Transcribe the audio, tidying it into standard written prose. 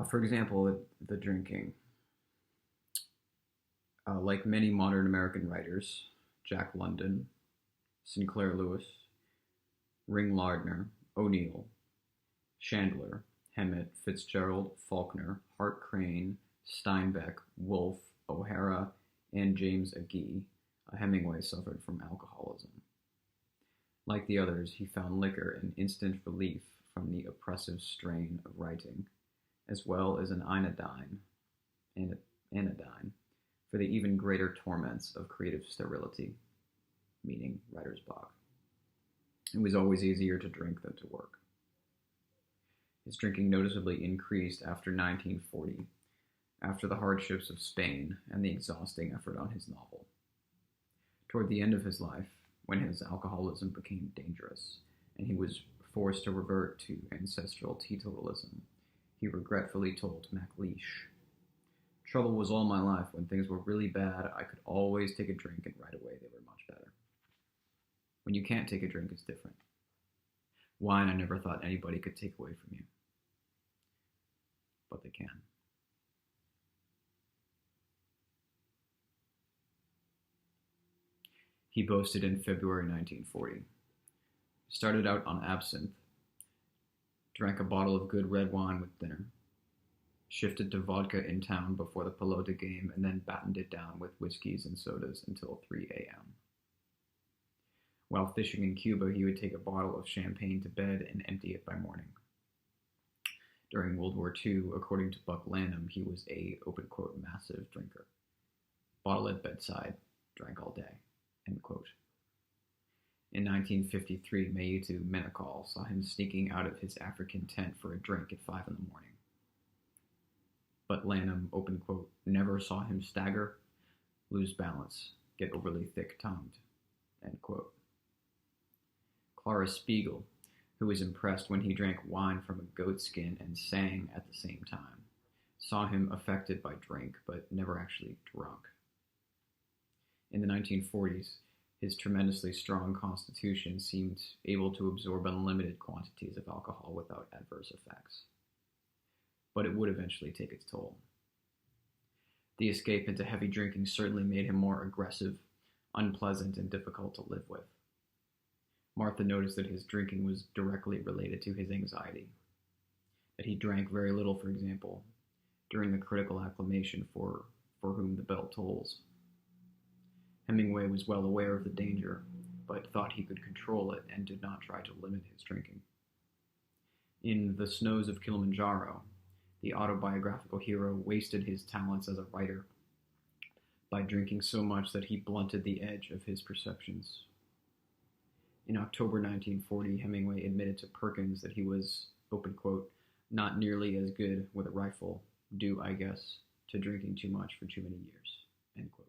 For example, the drinking. Like many modern American writers, Jack London, Sinclair Lewis, Ring Lardner, O'Neill, Chandler, Hammett, Fitzgerald, Faulkner, Hart Crane, Steinbeck, Wolfe, O'Hara, and James Agee, Hemingway suffered from alcoholism. Like the others, he found liquor an instant relief from the oppressive strain of writing, as well as an anodyne for the even greater torments of creative sterility, meaning writer's block. It was always easier to drink than to work. His drinking noticeably increased after 1940, after the hardships of Spain and the exhausting effort on his novel. Toward the end of his life, when his alcoholism became dangerous and he was forced to revert to ancestral teetotalism, he regretfully told MacLeish, "Trouble was all my life. When things were really bad, I could always take a drink and right away they were much better. When you can't take a drink, it's different. Wine I never thought anybody could take away from you. But they can." He boasted in February 1940. Started out on absinthe, drank a bottle of good red wine with dinner, shifted to vodka in town before the Pelota game, and then battened it down with whiskeys and sodas until 3 a.m. While fishing in Cuba, he would take a bottle of champagne to bed and empty it by morning. During World War II, according to Buck Lanham, he was a, open quote, massive drinker. Bottle at bedside, drank all day, end quote. In 1953, Mayutu Menakal saw him sneaking out of his African tent for a drink at 5 in the morning. But Lanham, open quote, never saw him stagger, lose balance, get overly thick-tongued, end quote. Clara Spiegel, who was impressed when he drank wine from a goat skin and sang at the same time, saw him affected by drink, but never actually drunk. In the 1940s, his tremendously strong constitution seemed able to absorb unlimited quantities of alcohol without adverse effects. But it would eventually take its toll. The escape into heavy drinking certainly made him more aggressive, unpleasant, and difficult to live with. Martha noticed that his drinking was directly related to his anxiety, that he drank very little, for example, during the critical acclamation for Whom the Bell Tolls. Hemingway was well aware of the danger, but thought he could control it and did not try to limit his drinking. In The Snows of Kilimanjaro, the autobiographical hero wasted his talents as a writer by drinking so much that he blunted the edge of his perceptions. In October 1940, Hemingway admitted to Perkins that he was, open quote, not nearly as good with a rifle, due, I guess, to drinking too much for too many years, end quote.